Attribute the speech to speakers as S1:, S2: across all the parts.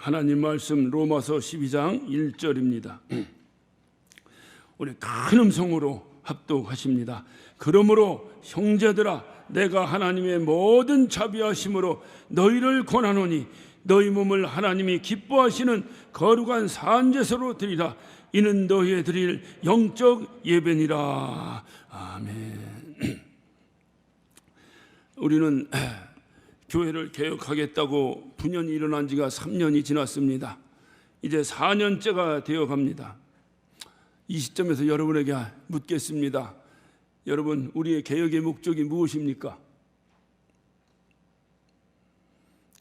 S1: 하나님 말씀 로마서 12장 1절입니다. 우리 큰 음성으로 합독하십니다. 그러므로 형제들아 내가 하나님의 모든 자비하심으로 너희를 권하노니 너희 몸을 하나님이 기뻐하시는 거룩한 산제사로 드리라. 이는 너희의 드릴 영적 예배니라. 아멘. 우리는 교회를 개혁하겠다고 분연이 일어난 지가 3년이 지났습니다. 이제 4년째가 되어갑니다. 이 시점에서 여러분에게 묻겠습니다. 여러분, 우리의 개혁의 목적이 무엇입니까?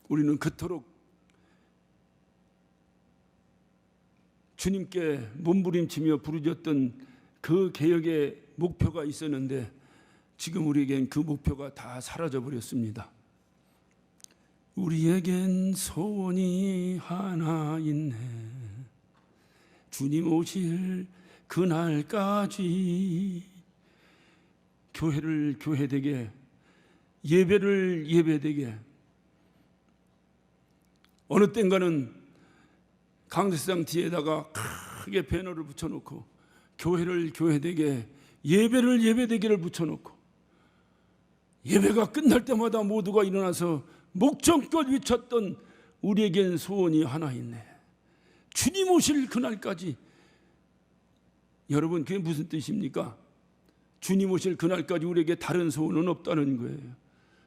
S1: 우리는 그토록 주님께 몸부림치며 부르짖었던 그 개혁의 목표가 있었는데 지금 우리에겐 그 목표가 다 사라져 버렸습니다. 우리에겐 소원이 하나 있네. 주님 오실 그날까지 교회를 교회되게, 예배를 예배되게. 어느 땐가는 강대상 뒤에다가 크게 배너를 붙여놓고 교회를 교회되게, 예배를 예배되게를 붙여놓고 예배가 끝날 때마다 모두가 일어나서 목청껏 외쳤던 우리에겐 소원이 하나 있네. 주님 오실 그날까지. 여러분, 그게 무슨 뜻입니까? 주님 오실 그날까지 우리에게 다른 소원은 없다는 거예요.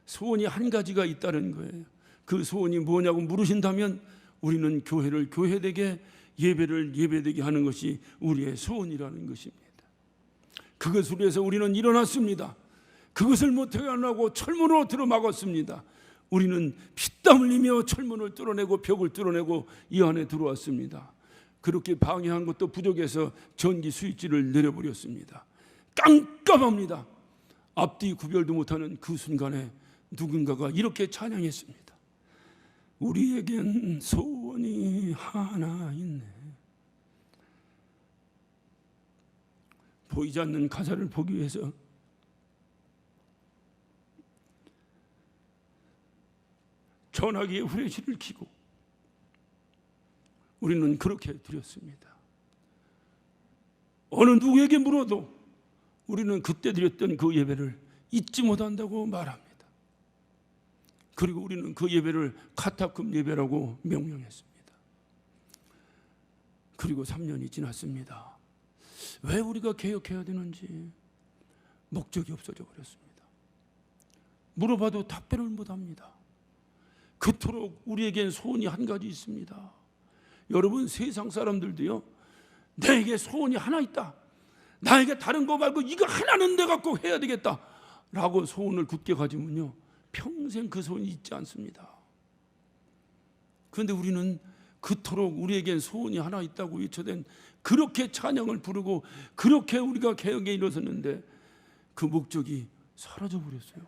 S1: 소원이 한 가지가 있다는 거예요. 그 소원이 뭐냐고 물으신다면 우리는 교회를 교회되게, 예배를 예배되게 하는 것이 우리의 소원이라는 것입니다. 그것을 위해서 우리는 일어났습니다. 그것을 못하게 하려고 철문으로 들어막았습니다. 우리는 피땀 흘리며 철문을 뚫어내고 벽을 뚫어내고 이 안에 들어왔습니다. 그렇게 방해한 것도 부족해서 전기 스위치를 내려버렸습니다. 깜깜합니다. 앞뒤 구별도 못하는 그 순간에 누군가가 이렇게 찬양했습니다. 우리에겐 소원이 하나 있네. 보이지 않는 가사를 보기 위해서 전화기에 후레쉬를 켜고 우리는 그렇게 드렸습니다. 어느 누구에게 물어도 우리는 그때 드렸던 그 예배를 잊지 못한다고 말합니다. 그리고 우리는 그 예배를 카타콤 예배라고 명명했습니다. 그리고 3년이 지났습니다. 왜 우리가 개혁해야 되는지 목적이 없어져 버렸습니다. 물어봐도 답변을 못합니다. 그토록 우리에겐 소원이 한 가지 있습니다. 여러분, 세상 사람들도요, 내게 소원이 하나 있다, 나에게 다른 거 말고 이거 하나는 내가 꼭 해야 되겠다 라고 소원을 굳게 가지면요 평생 그 소원이 있지 않습니다. 그런데 우리는 그토록 우리에겐 소원이 하나 있다고 외쳐댄, 그렇게 찬양을 부르고 그렇게 우리가 개혁에 일어섰는데 그 목적이 사라져 버렸어요.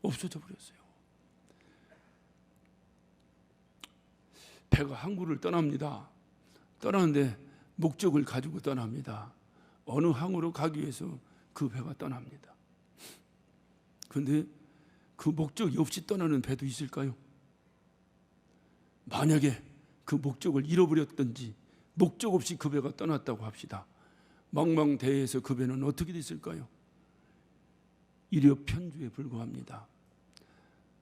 S1: 없어져 버렸어요. 배가 항구를 떠납니다. 떠나는데 목적을 가지고 떠납니다. 어느 항으로 가기 위해서 그 배가 떠납니다. 그런데 그 목적이 없이 떠나는 배도 있을까요? 만약에 그 목적을 잃어버렸든지 목적 없이 그 배가 떠났다고 합시다. 망망대해에서 그 배는 어떻게 됐을까요? 이력 편주에 불과합니다.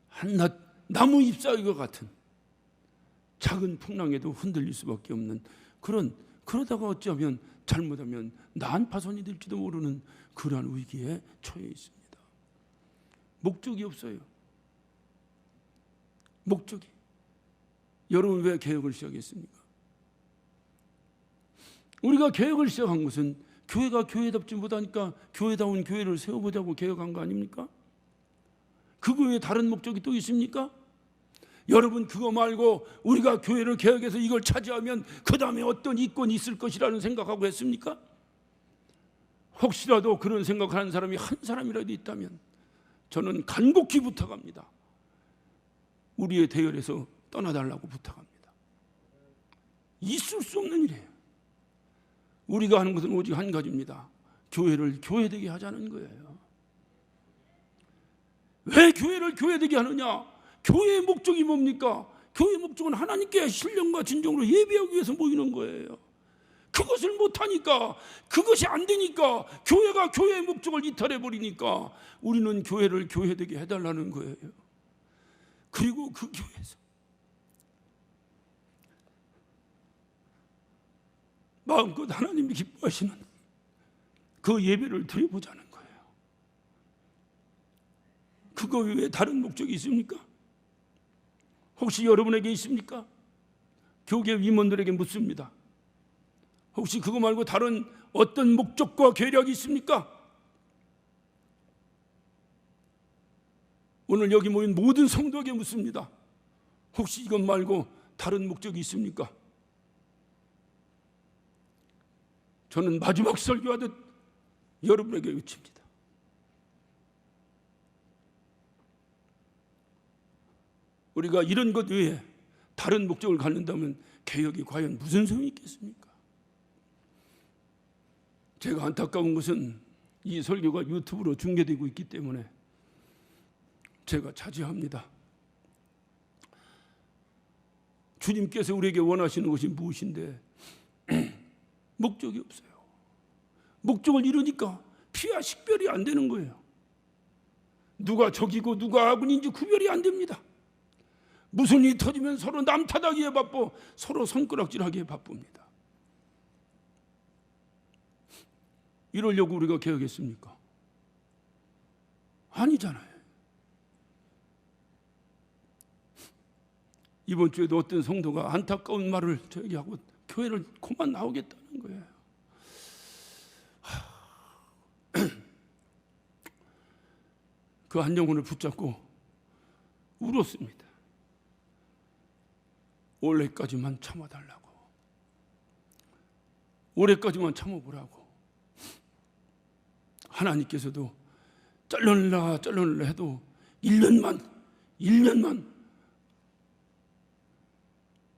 S1: 한낱 나무 잎사귀와 같은 작은 풍랑에도 흔들릴 수밖에 없는 그러다가 어찌하면 잘못하면 난파선이 될지도 모르는 그러한 위기에 처해 있습니다. 목적이 없어요. 목적이. 여러분, 왜 개혁을 시작했습니까? 우리가 개혁을 시작한 것은 교회가 교회답지 못하니까 교회다운 교회를 세워보자고 개혁한 거 아닙니까? 그거 외에 다른 목적이 또 있습니까? 여러분, 그거 말고 우리가 교회를 개혁해서 이걸 차지하면 그 다음에 어떤 이권이 있을 것이라는 생각하고 했습니까? 혹시라도 그런 생각하는 사람이 한 사람이라도 있다면 저는 간곡히 부탁합니다. 우리의 대열에서 떠나달라고 부탁합니다. 있을 수 없는 일이에요. 우리가 하는 것은 오직 한 가지입니다. 교회를 교회되게 하자는 거예요. 왜 교회를 교회되게 하느냐? 교회의 목적이 뭡니까? 교회 목적은 하나님께 신령과 진정으로 예배하기 위해서 모이는 거예요. 그것을 못하니까, 그것이 안 되니까, 교회가 교회의 목적을 이탈해버리니까 우리는 교회를 교회되게 해달라는 거예요. 그리고 그 교회에서 마음껏 하나님이 기뻐하시는 그 예배를 드려보자는 거예요. 그거 외에 다른 목적이 있습니까? 혹시 여러분에게 있습니까? 교계 위원들에게 묻습니다. 혹시 그거 말고 다른 어떤 목적과 계략이 있습니까? 오늘 여기 모인 모든 성도에게 묻습니다. 혹시 이것 말고 다른 목적이 있습니까? 저는 마지막 설교하듯 여러분에게 외칩니다. 우리가 이런 것 외에 다른 목적을 갖는다면 개혁이 과연 무슨 소용이 있겠습니까? 제가 안타까운 것은 이 설교가 유튜브로 중계되고 있기 때문에 제가 자제합니다. 주님께서 우리에게 원하시는 것이 무엇인데 목적이 없어요. 목적을 이루니까 피와 식별이 안 되는 거예요. 누가 적이고 누가 아군인지 구별이 안 됩니다. 무슨 일이 터지면 서로 남 탓하기에 바빠 서로 손가락질하기에 바쁩니다. 이러려고 우리가 개혁했습니까? 아니잖아요. 이번 주에도 어떤 성도가 안타까운 말을 저에게 하고 교회를 그만 나오겠다는 거예요. 그 한 영혼을 붙잡고 울었습니다. 올해까지만 참아달라고. 올해까지만 참아보라고. 하나님께서도 잘라내라 해도 1년만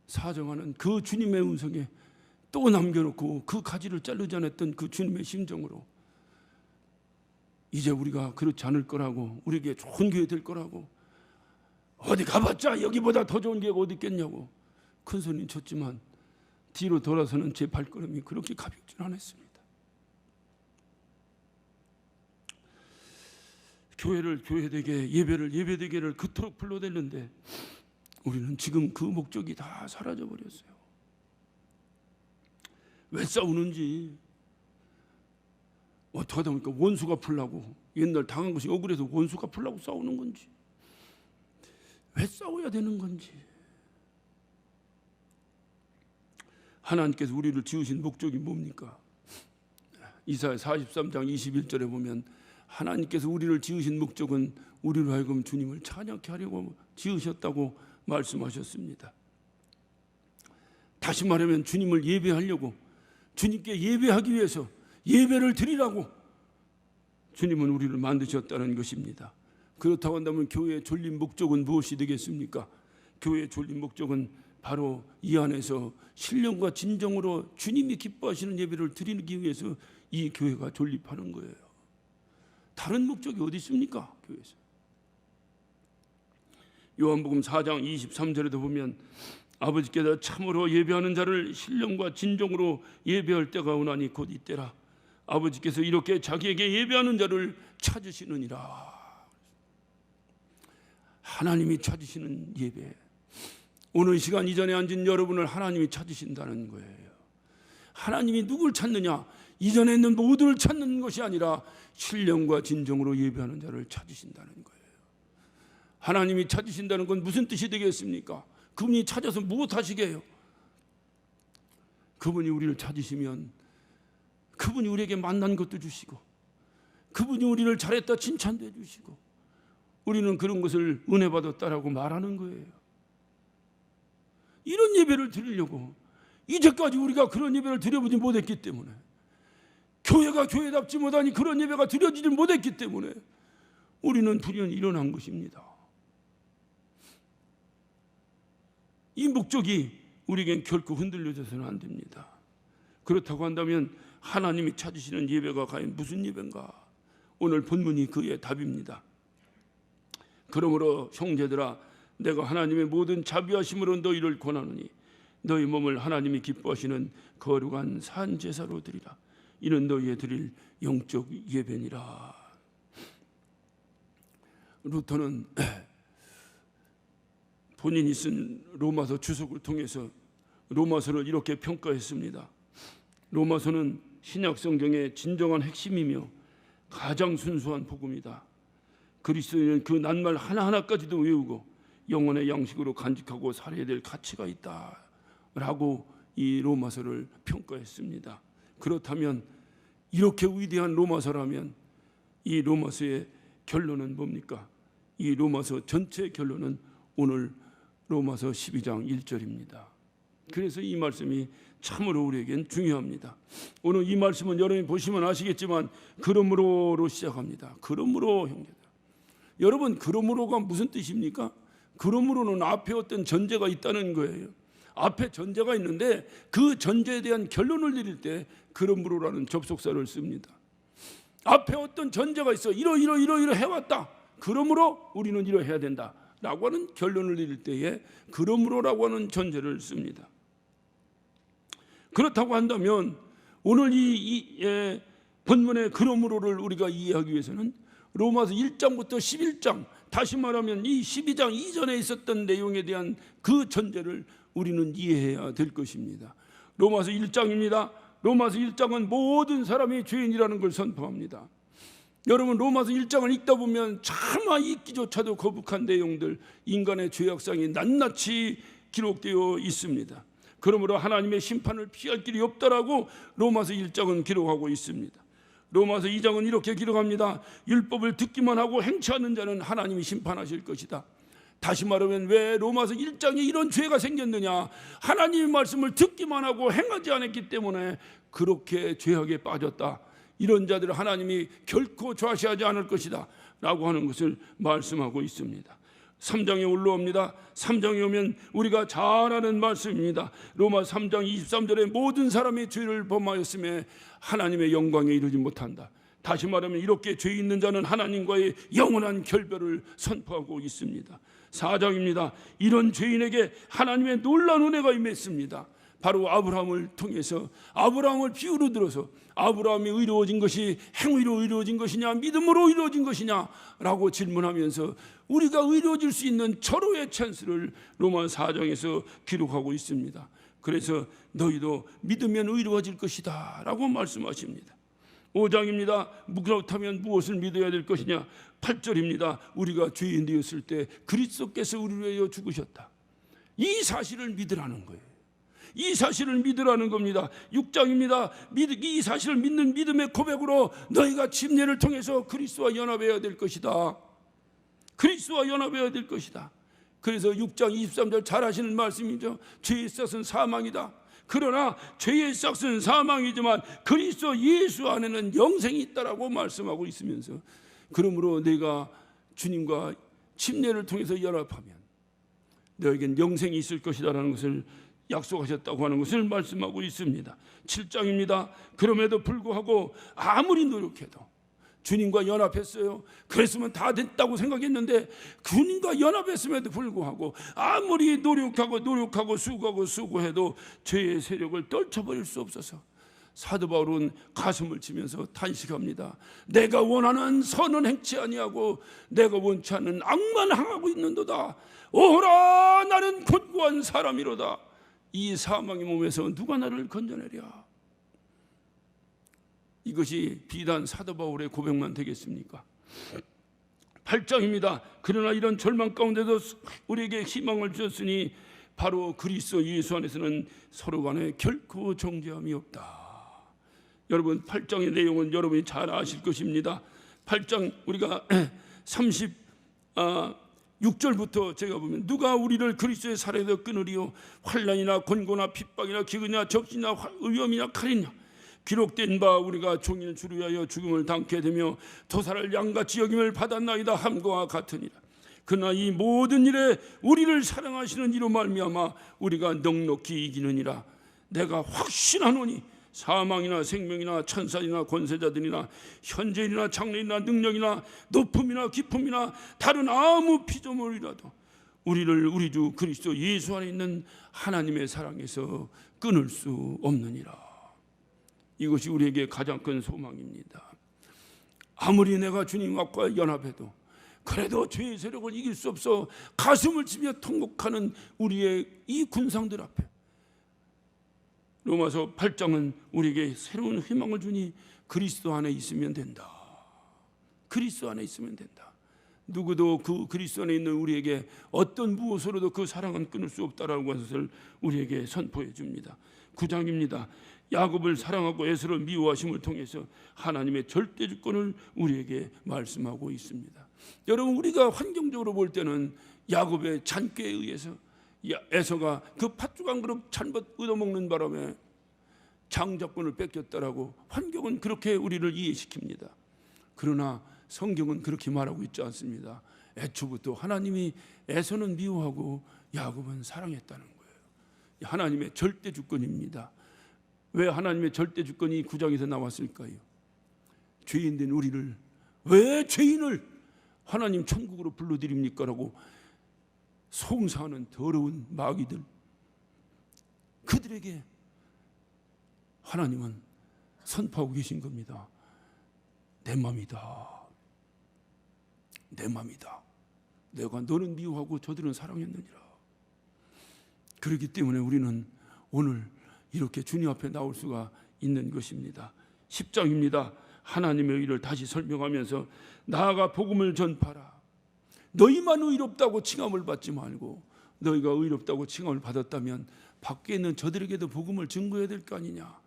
S1: 사정하는 그 주님의 음성에 또 남겨놓고 그 가지를 자르지 않았던 그 주님의 심정으로 이제 우리가 그렇지 않을 거라고, 우리에게 좋은 교회 될 거라고, 어디 가봤자 여기보다 더 좋은 교회가 어디 있겠냐고 큰 소리 쳤지만 뒤로 돌아서는 제 발걸음이 그렇게 가볍지 않았습니다. 교회를 교회되게, 예배를 예배되게를 그토록 불러댔는데 우리는 지금 그 목적이 다 사라져버렸어요. 왜 싸우는지, 어떻게 하다 보니까 원수가 풀라고, 옛날 당한 것이 억울해서 원수가 풀라고 싸우는 건지, 왜 싸워야 되는 건지. 하나님께서 우리를 지으신 목적이 뭡니까? 이사야 43장 21절에 보면 하나님께서 우리를 지으신 목적은 우리로 하여금 주님을 찬양케 하려고 지으셨다고 말씀하셨습니다. 다시 말하면 주님을 예배하려고, 주님께 예배하기 위해서 예배를 드리라고 주님은 우리를 만드셨다는 것입니다. 그렇다고 한다면 교회의 존립 목적은 무엇이 되겠습니까? 교회의 존립 목적은 바로 이 안에서 신령과 진정으로 주님이 기뻐하시는 예배를 드리기 위해서 이 교회가 존립하는 거예요. 다른 목적이 어디 있습니까? 교회에서. 요한복음 4장 23절에도 보면 아버지께서 참으로 예배하는 자를 신령과 진정으로 예배할 때가 오나니 곧 이때라. 아버지께서 이렇게 자기에게 예배하는 자를 찾으시느니라. 하나님이 찾으시는 예배. 오늘 시간 이전에 앉은 여러분을 하나님이 찾으신다는 거예요. 하나님이 누굴 찾느냐? 이전에 있는 모두를 찾는 것이 아니라 신령과 진정으로 예배하는 자를 찾으신다는 거예요. 하나님이 찾으신다는 건 무슨 뜻이 되겠습니까? 그분이 찾아서 무엇하시게 해요? 그분이 우리를 찾으시면 그분이 우리에게 만난 것도 주시고, 그분이 우리를 잘했다 칭찬도 해주시고, 우리는 그런 것을 은혜 받았다라고 말하는 거예요. 이런 예배를 드리려고 이제까지 우리가 그런 예배를 드려보지 못했기 때문에, 교회가 교회답지 못하니 그런 예배가 드려지지 못했기 때문에 우리는 불연히 일어난 것입니다. 이 목적이 우리에겐 결코 흔들려져서는 안 됩니다. 그렇다고 한다면 하나님이 찾으시는 예배가 과연 무슨 예배인가? 오늘 본문이 그의 답입니다. 그러므로 형제들아, 내가 하나님의 모든 자비하심으로 너희를 권하노니 너희 몸을 하나님이 기뻐하시는 거룩한 산 제사로 드리라. 이는 너희의 드릴 영적 예배니라. 루터는 본인이 쓴 로마서 주석을 통해서 로마서를 이렇게 평가했습니다. 로마서는 신약 성경의 진정한 핵심이며 가장 순수한 복음이다. 그리스도인은 그 낱말 하나하나까지도 외우고 영혼의 양식으로 간직하고 살아야 될 가치가 있다 라고 이 로마서를 평가했습니다. 그렇다면 이렇게 위대한 로마서라면 이 로마서의 결론은 뭡니까? 이 로마서 전체 결론은 오늘 로마서 12장 1절입니다. 그래서 이 말씀이 참으로 우리에겐 중요합니다. 오늘 이 말씀은 여러분이 보시면 아시겠지만 그러므로로 시작합니다. 그러므로 형제들. 여러분, 그러므로가 무슨 뜻입니까? 그러므로는 앞에 어떤 전제가 있다는 거예요. 앞에 전제가 있는데 그 전제에 대한 결론을 내릴 때 그러므로라는 접속사를 씁니다. 앞에 어떤 전제가 있어. 이러 해왔다. 그러므로 우리는 이러해야 된다 라고 하는 결론을 내릴 때에 그러므로라고 하는 전제를 씁니다. 그렇다고 한다면 오늘 이 본문의 그러므로를 우리가 이해하기 위해서는 로마서 1장부터 11장, 다시 말하면 이 12장 이전에 있었던 내용에 대한 그 전제를 우리는 이해해야 될 것입니다. 로마서 1장입니다. 로마서 1장은 모든 사람이 죄인이라는 걸 선포합니다. 여러분, 로마서 1장을 읽다 보면 차마 읽기조차도 거북한 내용들, 인간의 죄악상이 낱낱이 기록되어 있습니다. 그러므로 하나님의 심판을 피할 길이 없다라고 로마서 1장은 기록하고 있습니다. 로마서 2장은 이렇게 기록합니다. 율법을 듣기만 하고 행치 않는 자는 하나님이 심판하실 것이다. 다시 말하면 왜 로마서 1장에 이런 죄가 생겼느냐? 하나님의 말씀을 듣기만 하고 행하지 않았기 때문에 그렇게 죄악에 빠졌다. 이런 자들을 하나님이 결코 좌시하지 않을 것이다 라고 하는 것을 말씀하고 있습니다. 3장에 올라옵니다. 3장에 오면 우리가 잘 아는 말씀입니다. 로마 3장 23절에 모든 사람이 죄를 범하였음에 하나님의 영광에 이르지 못한다. 다시 말하면 이렇게 죄 있는 자는 하나님과의 영원한 결별을 선포하고 있습니다. 4장입니다. 이런 죄인에게 하나님의 놀라운 은혜가 임했습니다. 바로 아브라함을 통해서 아브라함을 비유로 들어서 아브라함이 의로워진 것이 행위로 의로워진 것이냐 믿음으로 의로워진 것이냐 라고 질문하면서 우리가 의로워질 수 있는 절호의 찬스를 로마 4장에서 기록하고 있습니다. 그래서 너희도 믿으면 의로워질 것이다 라고 말씀하십니다. 5장입니다. 그렇다면 무엇을 믿어야 될 것이냐? 8절입니다. 우리가 죄인 되었을 때 그리스도께서 우리를 위하여 죽으셨다. 이 사실을 믿으라는 거예요. 이 사실을 믿으라는 겁니다. 6장입니다. 이 사실을 믿는 믿음의 고백으로 너희가 침례를 통해서 그리스도와 연합해야 될 것이다. 그리스도와 연합해야 될 것이다. 그래서 6장 23절 잘 하시는 말씀이죠. 죄의 싹은 사망이다. 그러나 죄의 싹은 사망이지만 그리스도 예수 안에는 영생이 있다라고 말씀하고 있으면서 그러므로 내가 주님과 침례를 통해서 연합하면 너에겐 영생이 있을 것이다라는 것을 약속하셨다고 하는 것을 말씀하고 있습니다. 7장입니다. 그럼에도 불구하고 아무리 노력해도 주님과 연합했어요. 그랬으면 다 됐다고 생각했는데 주님과 연합했음에도 불구하고 아무리 노력하고 수고해도 죄의 세력을 떨쳐버릴 수 없어서 사도 바울은 가슴을 치면서 탄식합니다. 내가 원하는 선은 행치 아니하고 내가 원치 않는 악만 행하고 있는도다. 오호라 나는 곤고한 사람이로다. 이 사망의 몸에서 누가 나를 건져내랴. 이것이 비단 사도 바울의 고백만 되겠습니까? 8장입니다. 그러나 이런 절망 가운데도 우리에게 희망을 주셨으니 바로 그리스도 예수 안에서는 서로 간에 결코 정죄함이 없다. 여러분 8장의 내용은 여러분이 잘 아실 것입니다. 8장 우리가 36절부터 제가 보면 누가 우리를 그리스도의 살에서 끊으리요? 환난이나 곤고나 핍박이나 기근이나 적신이나 위험이나 칼이냐? 기록된 바 우리가 종일 주를 위하여 죽음을 당케 되며 도살을 양같이 여김을 받았나이다 함과 같으니라. 그러나 이 모든 일에 우리를 사랑하시는 이로 말미암아 우리가 넉넉히 이기느니라. 내가 확신하노니 사망이나 생명이나 천사이나 권세자들이나 현재이나 장래이나 능력이나 높음이나 깊음이나 다른 아무 피조물이라도 우리를 우리 주 그리스도 예수 안에 있는 하나님의 사랑에서 끊을 수 없느니라. 이것이 우리에게 가장 큰 소망입니다. 아무리 내가 주님과 연합해도 그래도 죄의 세력을 이길 수 없어 가슴을 치며 통곡하는 우리의 이 군상들 앞에 로마서 8장은 우리에게 새로운 희망을 주니 그리스도 안에 있으면 된다. 그리스도 안에 있으면 된다. 누구도 그 그리스도 안에 있는 우리에게 어떤 무엇으로도 그 사랑은 끊을 수 없다라는 것을 우리에게 선포해 줍니다. 9장입니다. 야곱을 사랑하고 에서를 미워하심을 통해서 하나님의 절대 주권을 우리에게 말씀하고 있습니다. 여러분, 우리가 환경적으로 볼 때는 야곱의 잔꾀에 의해서 에서가 그 팥죽 한 그릇 잘못 얻어먹는 바람에 장자권을 뺏겼다라고 환경은 그렇게 우리를 이해시킵니다. 그러나 성경은 그렇게 말하고 있지 않습니다. 애초부터 하나님이 에서는 미워하고 야곱은 사랑했다는 거예요. 하나님의 절대 주권입니다. 왜 하나님의 절대 주권이 9장에서 나왔을까요? 죄인된 우리를, 왜 죄인을 하나님 천국으로 불러들입니까? 라고 송사하는 더러운 마귀들, 그들에게 하나님은 선포하고 계신 겁니다. 내 맘이다. 내 맘이다. 내가 너는 미워하고 저들은 사랑했느니라. 그렇기 때문에 우리는 오늘 이렇게 주님 앞에 나올 수가 있는 것입니다. 10장입니다. 하나님의 의를 다시 설명하면서 나아가 복음을 전파라. 너희만 의롭다고 칭함을 받지 말고 너희가 의롭다고 칭함을 받았다면 밖에 있는 저들에게도 복음을 증거해야 될 거 아니냐.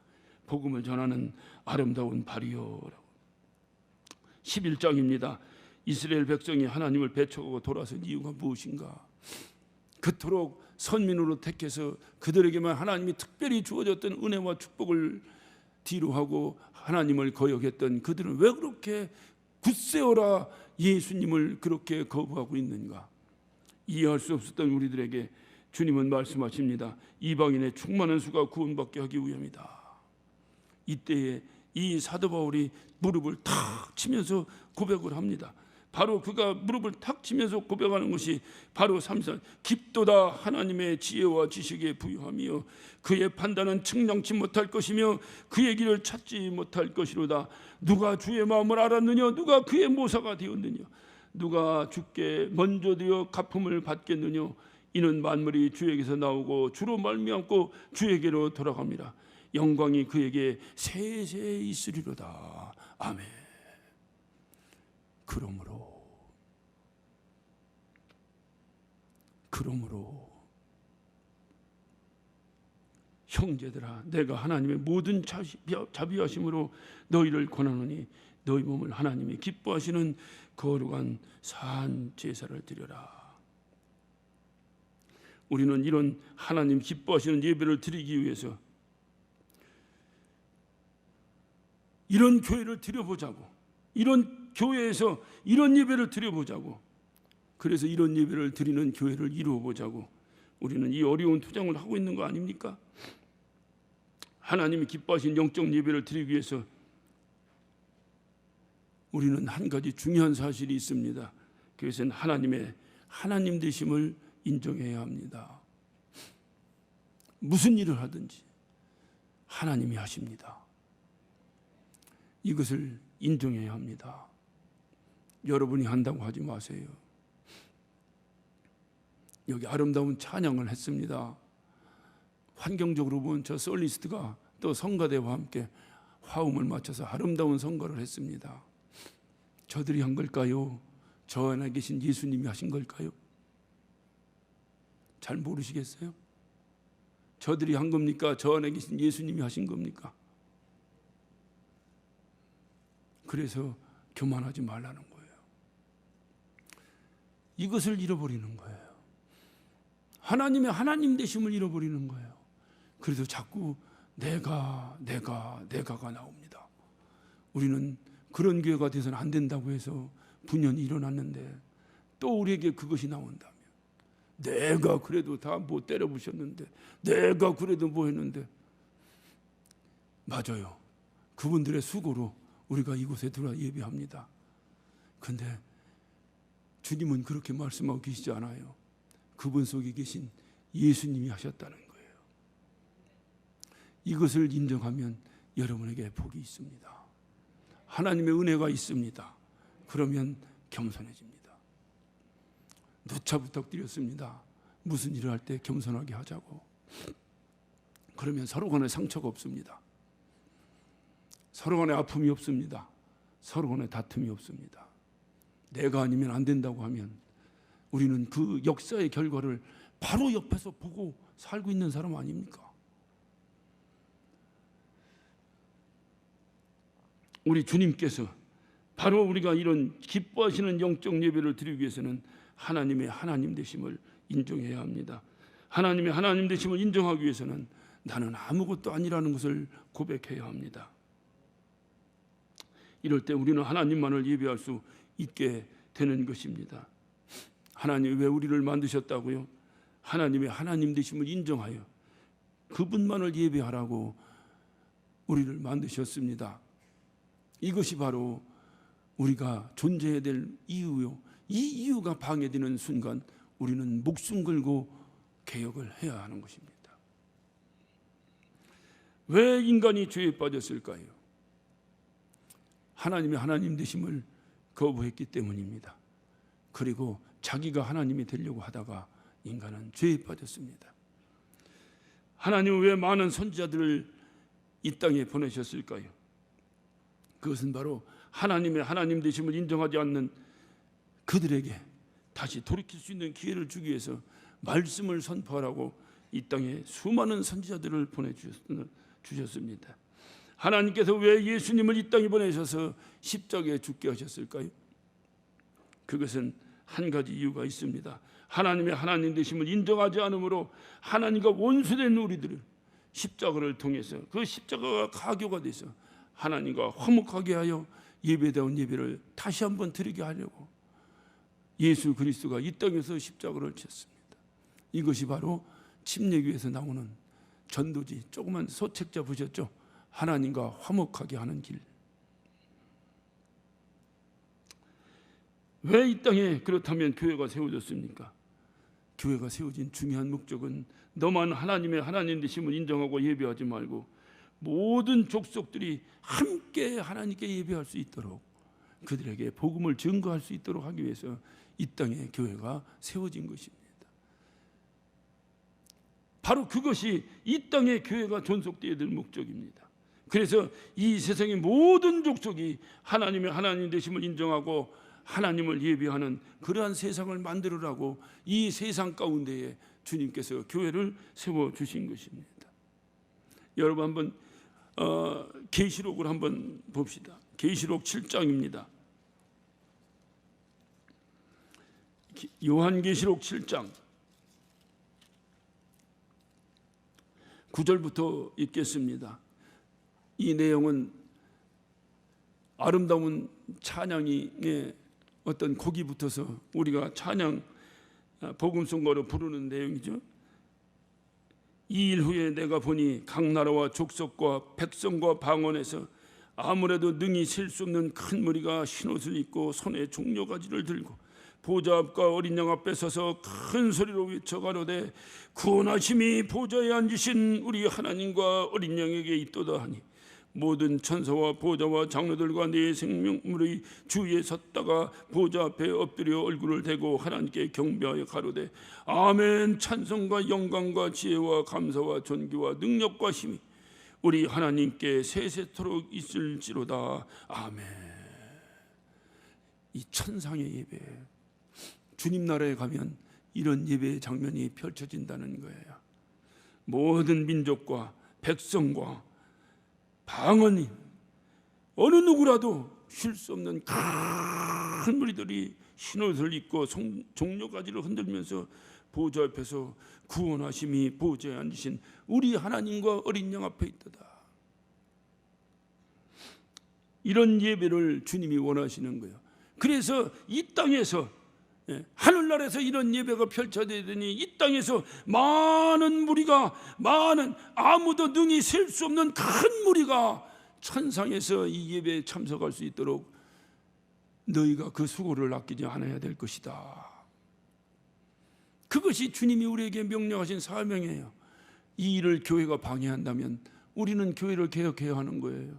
S1: 복음을 전하는 아름다운 발이요. 11장입니다. 이스라엘 백성이 하나님을 배척하고 돌아선 이유가 무엇인가? 그토록 선민으로 택해서 그들에게만 하나님이 특별히 주어졌던 은혜와 축복을 뒤로하고 하나님을 거역했던 그들은 왜 그렇게 굳세어라 예수님을 그렇게 거부하고 있는가? 이해할 수 없었던 우리들에게 주님은 말씀하십니다. 이방인의 충만한 수가 구원받게 하기 위함이다. 이때에 이 사도 바울이 무릎을 탁 치면서 고백을 합니다. 바로 그가 무릎을 탁 치면서 고백하는 것이 바로 3절 깊도다 하나님의 지혜와 지식에 부유하며 그의 판단은 측량치 못할 것이며 그의 길을 찾지 못할 것이로다. 누가 주의 마음을 알았느냐? 누가 그의 모사가 되었느냐? 누가 주께 먼저 되어 갚음을 받겠느냐? 이는 만물이 주에게서 나오고 주로 말미암고 주에게로 돌아갑니다. 영광이 그에게 세세 있으리로다. 아멘. 그러므로 형제들아, 내가 하나님의 모든 자비하심으로 너희를 권하노니 너희 몸을 하나님이 기뻐하시는 거룩한 산 제사를 드려라. 우리는 이런 하나님 기뻐하시는 예배를 드리기 위해서 이런 교회를 드려보자고, 이런 교회에서 이런 예배를 드려보자고, 그래서 이런 예배를 드리는 교회를 이루어보자고 우리는 이 어려운 투쟁을 하고 있는 거 아닙니까? 하나님이 기뻐하신 영적 예배를 드리기 위해서 우리는 한 가지 중요한 사실이 있습니다. 그것은 하나님 되심을 인정해야 합니다. 무슨 일을 하든지 하나님이 하십니다. 이것을 인정해야 합니다. 여러분이 한다고 하지 마세요. 여기 아름다운 찬양을 했습니다. 환경적으로 보면 저 솔리스트가 또 성가대와 함께 화음을 맞춰서 아름다운 성가를 했습니다. 저들이 한 걸까요? 저 안에 계신 예수님이 하신 걸까요? 잘 모르시겠어요? 저들이 한 겁니까? 저 안에 계신 예수님이 하신 겁니까? 그래서 교만하지 말라는 거예요. 이것을 잃어버리는 거예요. 하나님의 하나님 되심을 잃어버리는 거예요. 그래서 자꾸 내가가 나옵니다. 우리는 그런 교회가 돼서는 안 된다고 해서 분연이 일어났는데 또 우리에게 그것이 나온다면 내가 그래도 다 뭐 때려부셨는데 내가 그래도 뭐 했는데 맞아요. 그분들의 수고로 우리가 이곳에 들어와 예배합니다. 그런데 주님은 그렇게 말씀하고 계시지 않아요. 그분 속에 계신 예수님이 하셨다는 거예요. 이것을 인정하면 여러분에게 복이 있습니다. 하나님의 은혜가 있습니다. 그러면 겸손해집니다. 누차 부탁드렸습니다. 무슨 일을 할 때 겸손하게 하자고. 그러면 서로 간에 상처가 없습니다. 서로 간에 아픔이 없습니다. 서로 간에 다툼이 없습니다. 내가 아니면 안 된다고 하면 우리는 그 역사의 결과를 바로 옆에서 보고 살고 있는 사람 아닙니까? 우리 주님께서 바로 우리가 이런 기뻐하시는 영적 예배를 드리기 위해서는 하나님의 하나님 되심을 인정해야 합니다. 하나님의 하나님 되심을 인정하기 위해서는 나는 아무것도 아니라는 것을 고백해야 합니다. 이럴 때 우리는 하나님만을 예배할 수 있게 되는 것입니다. 하나님이 왜 우리를 만드셨다고요? 하나님의 하나님 되심을 인정하여 그분만을 예배하라고 우리를 만드셨습니다. 이것이 바로 우리가 존재해야 될 이유요. 이 이유가 방해되는 순간 우리는 목숨 걸고 개혁을 해야 하는 것입니다. 왜 인간이 죄에 빠졌을까요? 하나님의 하나님 되심을 거부했기 때문입니다. 그리고 자기가 하나님이 되려고 하다가 인간은 죄에 빠졌습니다. 하나님은 왜 많은 선지자들을 이 땅에 보내셨을까요? 그것은 바로 하나님의 하나님 되심을 인정하지 않는 그들에게 다시 돌이킬 수 있는 기회를 주기 위해서 말씀을 선포하라고 이 땅에 수많은 선지자들을 보내주셨습니다. 하나님께서 왜 예수님을 이 땅에 보내셔서 십자가에 죽게 하셨을까요? 그것은 한 가지 이유가 있습니다. 하나님의 하나님 되심을 인정하지 않으므로 하나님과 원수된 우리들을 십자가를 통해서 그 십자가가 가교가 돼서 하나님과 화목하게 하여 예배다운 예배를 다시 한번 드리게 하려고 예수 그리스도가 이 땅에서 십자가를 쳤습니다. 이것이 바로 침례교에서 나오는 전도지, 조그만 소책자 보셨죠? 하나님과 화목하게 하는 길. 왜 이 땅에 그렇다면 교회가 세워졌습니까? 교회가 세워진 중요한 목적은 너만 하나님의 하나님 되심을 인정하고 예배하지 말고 모든 족속들이 함께 하나님께 예배할 수 있도록 그들에게 복음을 증거할 수 있도록 하기 위해서 이 땅에 교회가 세워진 것입니다. 바로 그것이 이 땅에 교회가 존속되어야 될 목적입니다. 그래서 이 세상의 모든 족속이 하나님의 하나님 되심을 인정하고 하나님을 예배하는 그러한 세상을 만들으라고 이 세상 가운데에 주님께서 교회를 세워주신 것입니다. 여러분 한번 계시록을 한번 봅시다. 계시록 7장입니다. 요한계시록 7장 9절부터 읽겠습니다. 이 내용은 아름다운 찬양이 어떤 곡이 붙어서 우리가 찬양 복음송가로 부르는 내용이죠. 이 일 후에 내가 보니 각 나라와 족속과 백성과 방언에서 아무래도 능히 셀 수 없는 큰 무리가 흰옷을 입고 손에 종려가지를 들고 보좌 앞과 어린 양 앞에 서서 큰 소리로 외쳐 가로되 구원하심이 보좌에 앉으신 우리 하나님과 어린 양에게 있도다 하니 모든 천사와 보좌와 장로들과 네 생명물의 주위에 섰다가 보좌 앞에 엎드려 얼굴을 대고 하나님께 경배하여 가로되 아멘. 찬송과 영광과 지혜와 감사와 존귀와 능력과 힘이 우리 하나님께 세세토록 있을지로다. 아멘. 이 천상의 예배, 주님 나라에 가면 이런 예배의 장면이 펼쳐진다는 거예요. 모든 민족과 백성과 방언이 어느 누구라도 쉴 수 없는 큰 무리들이 흰옷을 입고 종려가지를 흔들면서 보좌 앞에서 구원하심이 보좌에 앉으신 우리 하나님과 어린 양 앞에 있도다. 이런 예배를 주님이 원하시는 거예요. 그래서 이 땅에서 하늘나라에서 이런 예배가 펼쳐지더니 이 땅에서 많은 무리가 아무도 능히 셀 수 없는 큰 무리가 천상에서 이 예배에 참석할 수 있도록 너희가 그 수고를 아끼지 않아야 될 것이다. 그것이 주님이 우리에게 명령하신 사명이에요. 이 일을 교회가 방해한다면 우리는 교회를 개혁해야 하는 거예요.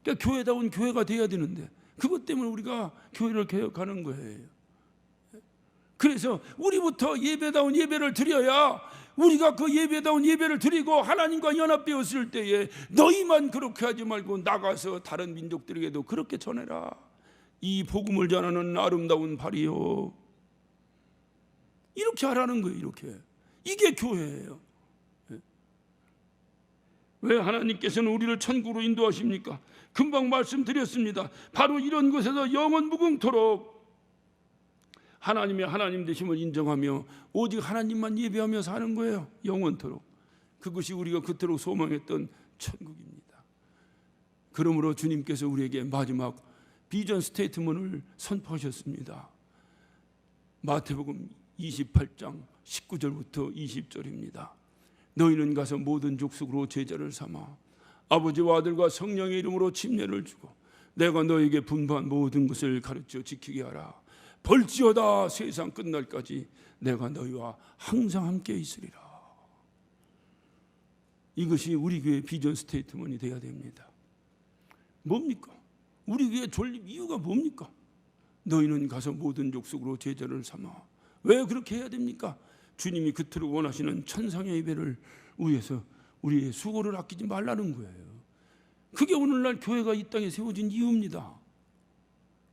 S1: 그러니까 교회다운 교회가 돼야 되는데 그것 때문에 우리가 교회를 개혁하는 거예요. 그래서 우리부터 예배다운 예배를 드려야 우리가 그 예배다운 예배를 드리고 하나님과 연합되었을 때에 너희만 그렇게 하지 말고 나가서 다른 민족들에게도 그렇게 전해라. 이 복음을 전하는 아름다운 발이요. 이렇게 하라는 거예요. 이렇게. 이게 교회예요. 왜 하나님께서는 우리를 천국으로 인도하십니까? 금방 말씀드렸습니다. 바로 이런 것에서 영원 무궁토록 하나님의 하나님 되심을 인정하며 오직 하나님만 예배하며 사는 거예요. 영원토록. 그것이 우리가 그토록 소망했던 천국입니다. 그러므로 주님께서 우리에게 마지막 비전 스테이트먼을 선포하셨습니다. 마태복음 28장 19절부터 20절입니다. 너희는 가서 모든 족속으로 제자를 삼아 아버지와 아들과 성령의 이름으로 침례를 주고 내가 너에게 분부한 모든 것을 가르쳐 지키게 하라. 벌지어다 세상 끝날까지 내가 너희와 항상 함께 있으리라. 이것이 우리 교회 비전 스테이트먼이 되어야 됩니다. 뭡니까? 우리 교회 존립 이유가 뭡니까? 너희는 가서 모든 족속으로 제자를 삼아. 왜 그렇게 해야 됩니까? 주님이 그토록 원하시는 천상의 예배를 위해서 우리의 수고를 아끼지 말라는 거예요. 그게 오늘날 교회가 이 땅에 세워진 이유입니다.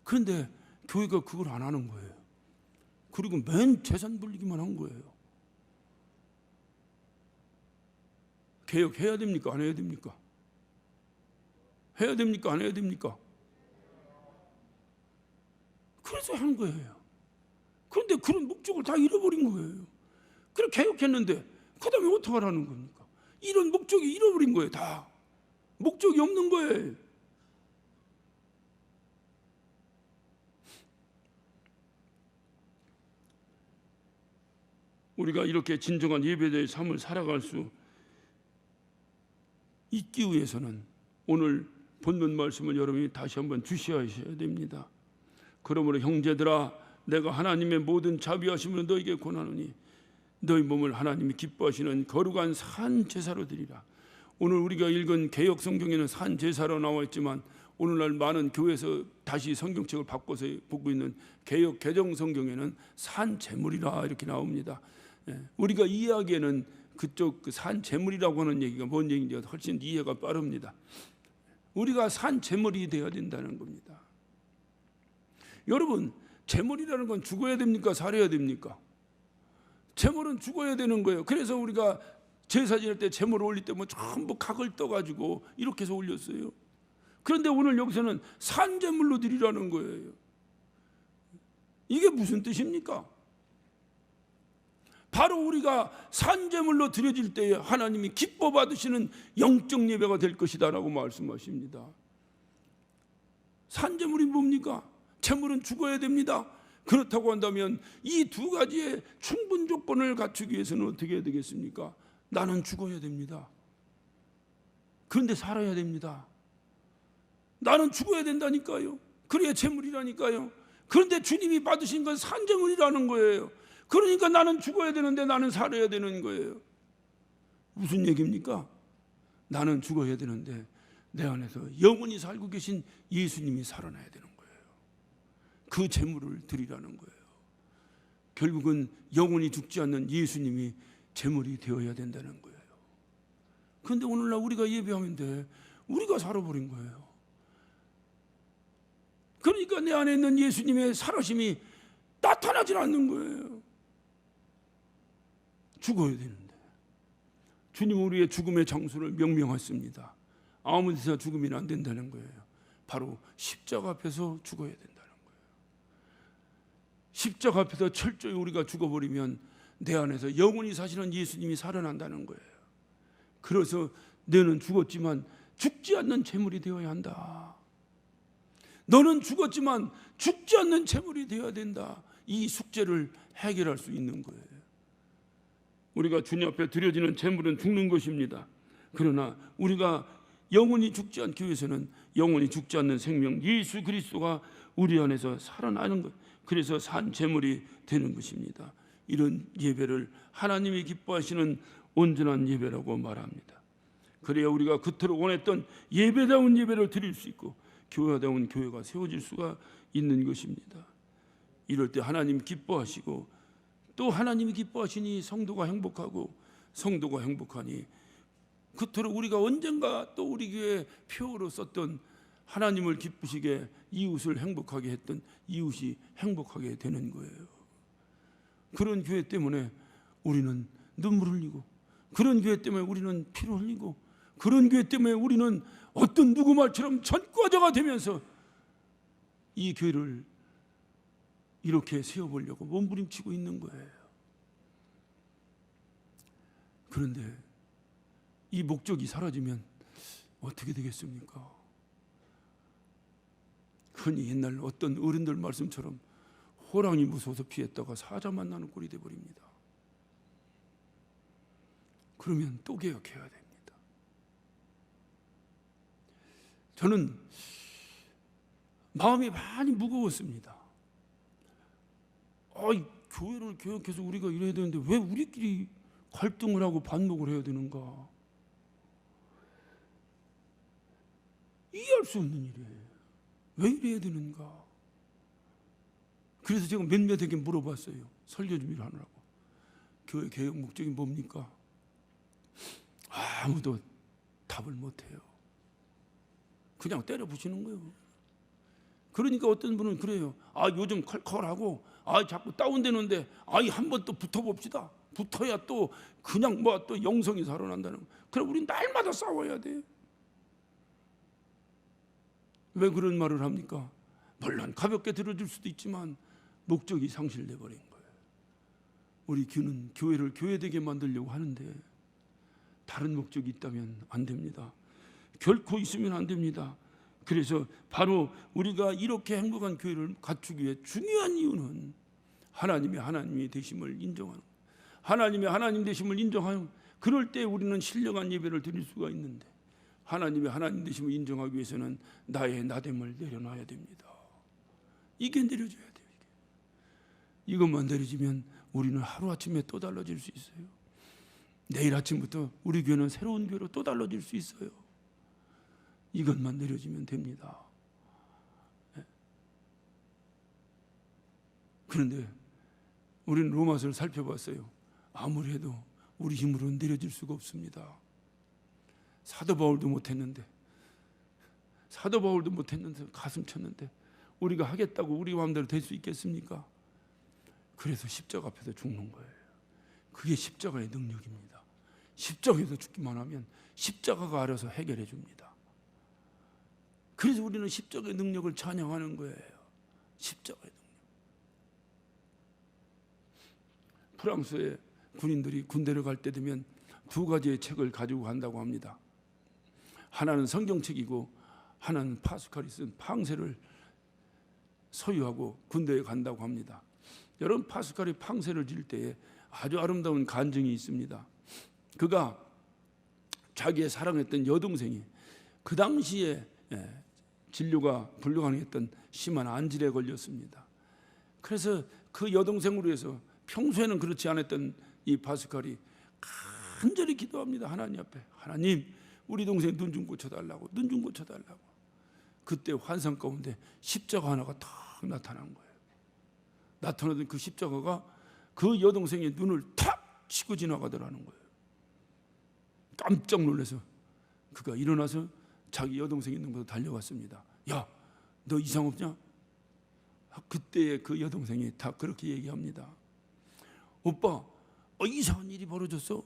S1: 그런데 교회가 그걸 안 하는 거예요. 그리고 맨 재산 불리기만 한 거예요. 개혁해야 됩니까? 안 해야 됩니까? 해야 됩니까? 안 해야 됩니까? 그래서 한 거예요. 그런데 그런 목적을 다 잃어버린 거예요. 그래 개혁했는데 그 다음에 어떻게 하라는 겁니까? 이런 목적이 잃어버린 거예요. 다 목적이 없는 거예요. 우리가 이렇게 진정한 예배자의 삶을 살아갈 수 있기 위해서는 오늘 본문 말씀을 여러분이 다시 한번 주시하셔야 됩니다. 그러므로 형제들아 내가 하나님의 모든 자비하심으로 너에게 권하노니 너희 몸을 하나님이 기뻐하시는 거룩한 산 제사로 드리라. 오늘 우리가 읽은 개역 성경에는 산 제사로 나와 있지만 오늘날 많은 교회에서 다시 성경책을 바꿔서 보고 있는 개역 개정 성경에는 산 제물이라 이렇게 나옵니다. 우리가 이해하기에는 그쪽 그 산 제물이라고 하는 얘기가 뭔 얘기인지 훨씬 이해가 빠릅니다. 우리가 산 제물이 되어야 된다는 겁니다. 여러분, 제물이라는 건 죽어야 됩니까? 살아야 됩니까? 제물은 죽어야 되는 거예요. 그래서 우리가 제사 지낼 때 제물을 올릴 때 뭐 전부 각을 떠가지고 이렇게 해서 올렸어요. 그런데 오늘 여기서는 산 제물로 드리라는 거예요. 이게 무슨 뜻입니까? 바로 우리가 산제물로 드려질 때에 하나님이 기뻐 받으시는 영적 예배가 될 것이다라고 말씀하십니다. 산제물이 뭡니까? 제물은 죽어야 됩니다. 그렇다고 한다면 이 두 가지의 충분 조건을 갖추기 위해서는 어떻게 해야 되겠습니까? 나는 죽어야 됩니다. 그런데 살아야 됩니다. 나는 죽어야 된다니까요. 그래야 제물이라니까요. 그런데 주님이 받으신 건 산제물이라는 거예요. 그러니까 나는 죽어야 되는데 나는 살아야 되는 거예요. 무슨 얘기입니까? 나는 죽어야 되는데 내 안에서 영원히 살고 계신 예수님이 살아나야 되는 거예요. 그 제물을 드리라는 거예요. 결국은 영원히 죽지 않는 예수님이 제물이 되어야 된다는 거예요. 그런데 오늘날 우리가 예배하면 돼. 우리가 살아버린 거예요. 그러니까 내 안에 있는 예수님의 살아심이 나타나질 않는 거예요. 죽어야 되는데 주님은 우리의 죽음의 장소를 명명했습니다. 아무 데서 죽으면 안 된다는 거예요. 바로 십자가 앞에서 죽어야 된다는 거예요. 십자가 앞에서 철저히 우리가 죽어버리면 내 안에서 영원히 사시는 예수님이 살아난다는 거예요. 그래서 너는 죽었지만 죽지 않는 제물이 되어야 한다. 너는 죽었지만 죽지 않는 제물이 되어야 된다. 이 숙제를 해결할 수 있는 거예요. 우리가 주님 앞에 드려지는 제물은 죽는 것입니다. 그러나 우리가 영원히 죽지 않기 위해서는 영원히 죽지 않는 생명 예수 그리스도가 우리 안에서 살아나는 것, 그래서 산 제물이 되는 것입니다. 이런 예배를 하나님이 기뻐하시는 온전한 예배라고 말합니다. 그래야 우리가 그토록 원했던 예배다운 예배를 드릴 수 있고 교회다운 교회가 세워질 수가 있는 것입니다. 이럴 때 하나님 기뻐하시고 또 하나님이 기뻐하시니 성도가 행복하고 성도가 행복하니 그토록 우리가 언젠가 또 우리 교회 표어로 썼던 하나님을 기쁘시게 이웃을 행복하게 했던 이웃이 행복하게 되는 거예요. 그런 교회 때문에 우리는 눈물 흘리고 그런 교회 때문에 우리는 피를 흘리고 그런 교회 때문에 우리는 어떤 누구 말처럼 전과자가 되면서 이 교회를 이렇게 세워보려고 몸부림치고 있는 거예요. 그런데 이 목적이 사라지면 어떻게 되겠습니까? 흔히 옛날 어떤 어른들 말씀처럼 호랑이 무서워서 피했다가 사자 만나는 꼴이 되어버립니다. 그러면 또 개혁해야 됩니다. 저는 마음이 많이 무거웠습니다. 교회를 개혁해서 우리가 이래야 되는데 왜 우리끼리 갈등을 하고 반목을 해야 되는가? 이해할 수 없는 일이에요. 왜 이래야 되는가? 그래서 제가 몇몇에게 물어봤어요. 설교 준비를 하느라고. 교회 개혁 목적이 뭡니까? 아무도 답을 못해요. 그냥 때려 부시는 거예요. 그러니까 어떤 분은 그래요. 요즘 컬컬하고 자꾸 다운되는데 한 번 또 붙어봅시다. 붙어야 또 그냥 또 영성이 살아난다는 거. 그럼 우리 날마다 싸워야 돼요. 왜 그런 말을 합니까? 물론 가볍게 들어줄 수도 있지만 목적이 상실돼 버린 거예요. 우리 교회를 교회되게 만들려고 하는데 다른 목적이 있다면 안 됩니다. 결코 있으면 안 됩니다. 그래서 바로 우리가 이렇게 행복한 교회를 갖추기 위해 중요한 이유는 하나님의 하나님이 되심을 인정하는 거예요. 하나님의 하나님 되심을 인정하는, 그럴 때 우리는 신령한 예배를 드릴 수가 있는데 하나님의 하나님 되심을 인정하기 위해서는 나의 나됨을 내려놔야 됩니다. 이게 내려줘야 돼요. 이것만 내려지면 우리는 하루아침에 또 달라질 수 있어요. 내일 아침부터 우리 교회는 새로운 교회로 또 달라질 수 있어요. 이것만 내려지면 됩니다. 그런데 우리는 로마서를 살펴봤어요. 아무리 해도 우리 힘으로는 내려질 수가 없습니다. 사도 바울도 못했는데 가슴 쳤는데 우리가 하겠다고 우리 마음대로 될 수 있겠습니까? 그래서 십자가 앞에서 죽는 거예요. 그게 십자가의 능력입니다. 십자가에서 죽기만 하면 십자가가 알아서 해결해 줍니다. 그래서 우리는 십자가의 능력을 찬양하는 거예요. 십자가의 능력. 프랑스의 군인들이 군대를 갈 때 되면 두 가지의 책을 가지고 간다고 합니다. 하나는 성경책이고 하나는 파스칼이 쓴 팡세를 소유하고 군대에 간다고 합니다. 여러분, 파스칼이 팡세를 질 때에 아주 아름다운 간증이 있습니다. 그가 자기의 사랑했던 여동생이 그 당시에 진료가 불가능했던 심한 안질에 걸렸습니다. 그래서 그 여동생으로 해서 평소에는 그렇지 않았던 이 파스칼이 간절히 기도합니다. 하나님 앞에. 하나님, 우리 동생 눈 좀 고쳐달라고. 눈 좀 고쳐달라고. 그때 환상 가운데 십자가 하나가 탁 나타난 거예요. 나타나던 그 십자가가 그 여동생의 눈을 탁 치고 지나가더라는 거예요. 깜짝 놀라서 그가 일어나서 자기 여동생이 있는 곳으로 달려갔습니다. 야, 너 이상 없냐? 그때 그 여동생이 다 그렇게 얘기합니다. 오빠, 이상한 일이 벌어졌어.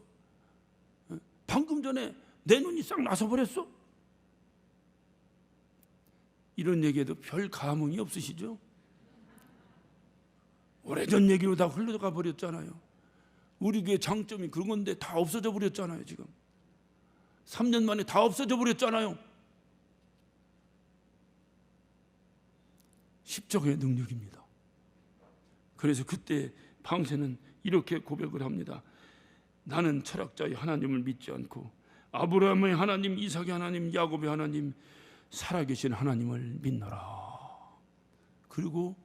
S1: 방금 전에 내 눈이 싹 나서버렸어. 이런 얘기에도 별 감흥이 없으시죠? 오래전 얘기로 다 흘러가 버렸잖아요. 우리 교회 장점이 그런 건데 다 없어져 버렸잖아요. 지금 3년 만에 다 없어져 버렸잖아요. 십자가의 능력입니다. 그래서 그때 팡세는 이렇게 고백을 합니다. 나는 철학자의 하나님을 믿지 않고 아브라함의 하나님, 이삭의 하나님, 야곱의 하나님, 살아계신 하나님을 믿노라. 그리고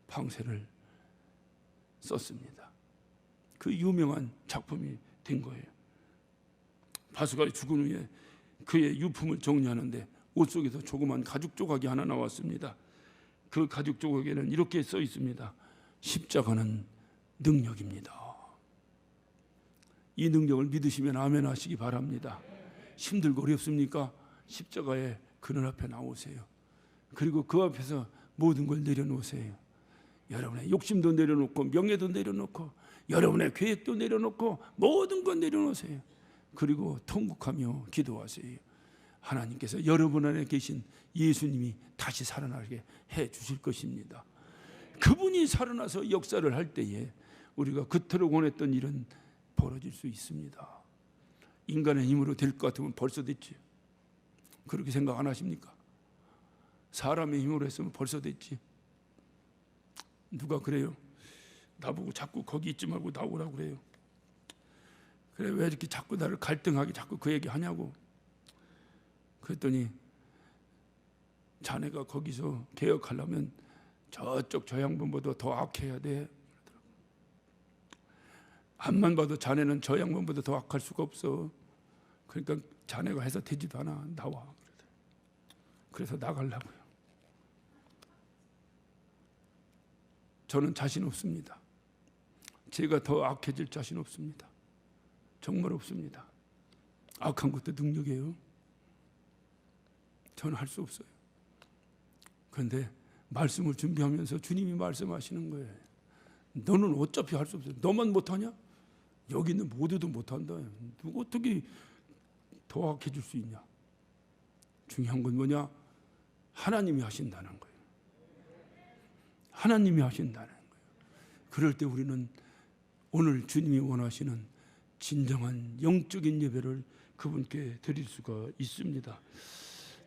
S1: 팡세를 썼습니다. 그 유명한 작품이 된 거예요. 바수가 죽은 후에 그의 유품을 정리하는데 옷 속에서 조그만 가죽 조각이 하나 나왔습니다. 그 가죽 조각에는 이렇게 써 있습니다. 십자가는 능력입니다. 이 능력을 믿으시면 아멘 하시기 바랍니다. 힘들고 어렵습니까? 십자가의 그늘 앞에 나오세요. 그리고 그 앞에서 모든 걸 내려놓으세요. 여러분의 욕심도 내려놓고 명예도 내려놓고 여러분의 계획도 내려놓고 모든 걸 내려놓으세요. 그리고 통곡하며 기도하세요. 하나님께서 여러분 안에 계신 예수님이 다시 살아나게 해 주실 것입니다. 그분이 살아나서 역사를 할 때에 우리가 그토록 원했던 일은 벌어질 수 있습니다. 인간의 힘으로 될 것 같으면 벌써 됐지. 그렇게 생각 안 하십니까? 사람의 힘으로 했으면 벌써 됐지. 누가 그래요? 나보고 자꾸 거기 있지 말고 나오라고 그래요. 그래, 왜 이렇게 자꾸 나를 갈등하게 자꾸 그 얘기 하냐고. 그랬더니 자네가 거기서 개혁하려면 저쪽 저 양반보다 더 악해야 돼. 앞만 봐도 자네는 저 양반보다 더 악할 수가 없어. 그러니까 자네가 해서 되지도 않아. 나와. 그래서 나가려고요. 저는 자신 없습니다. 제가 더 악해질 자신 없습니다. 정말 없습니다. 악한 것도 능력이에요. 저는 할 수 없어요. 그런데 말씀을 준비하면서 주님이 말씀하시는 거예요. 너는 어차피 할 수 없어요. 너만 못하냐? 여기 있는 모두도 못한다. 누가 어떻게 더 악해질 수 있냐? 중요한 건 뭐냐? 하나님이 하신다는 거예요. 하나님이 하신다는 거예요. 그럴 때 우리는 오늘 주님이 원하시는 진정한 영적인 예배를 그분께 드릴 수가 있습니다.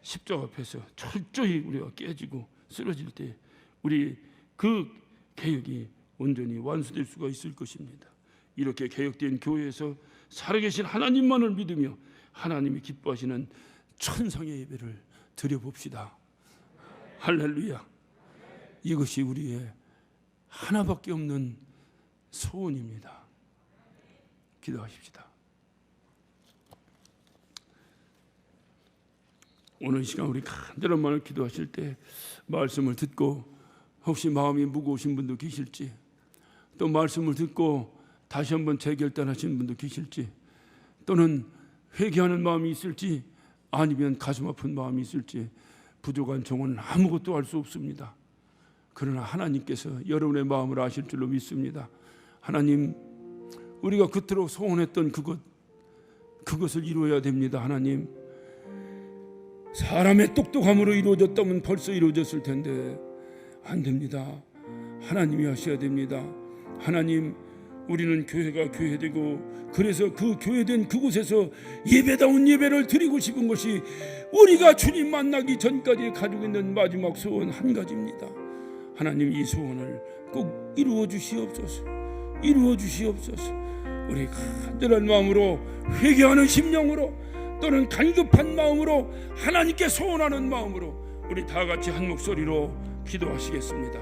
S1: 십자가 앞에서 철저히 우리가 깨지고 쓰러질 때 우리 그 개혁이 온전히 완수될 수가 있을 것입니다. 이렇게 개혁된 교회에서 살아계신 하나님만을 믿으며 하나님이 기뻐하시는 천상의 예배를 드려봅시다. 할렐루야. 이것이 우리의 하나밖에 없는 소원입니다. 기도하십시다. 오늘 시간 우리 간절한 마음을 기도하실 때 말씀을 듣고 혹시 마음이 무거우신 분도 계실지, 또 말씀을 듣고 다시 한번 재결단하시는 분도 계실지, 또는 회개하는 마음이 있을지, 아니면 가슴 아픈 마음이 있을지, 부족한 종은 아무것도 할 수 없습니다. 그러나 하나님께서 여러분의 마음을 아실 줄로 믿습니다. 하나님, 우리가 그토록 소원했던 그것을 이루어야 됩니다. 하나님, 사람의 똑똑함으로 이루어졌다면 벌써 이루어졌을 텐데 안 됩니다. 하나님이 하셔야 됩니다. 하나님, 우리는 교회가 교회되고 그래서 그 교회된 그곳에서 예배다운 예배를 드리고 싶은 것이 우리가 주님 만나기 전까지 가지고 있는 마지막 소원 한 가지입니다. 하나님, 이 소원을 꼭 이루어 주시옵소서. 이루어 주시옵소서. 우리 간절한 마음으로, 회개하는 심령으로, 또는 간급한 마음으로, 하나님께 소원하는 마음으로 우리 다 같이 한 목소리로 기도하시겠습니다.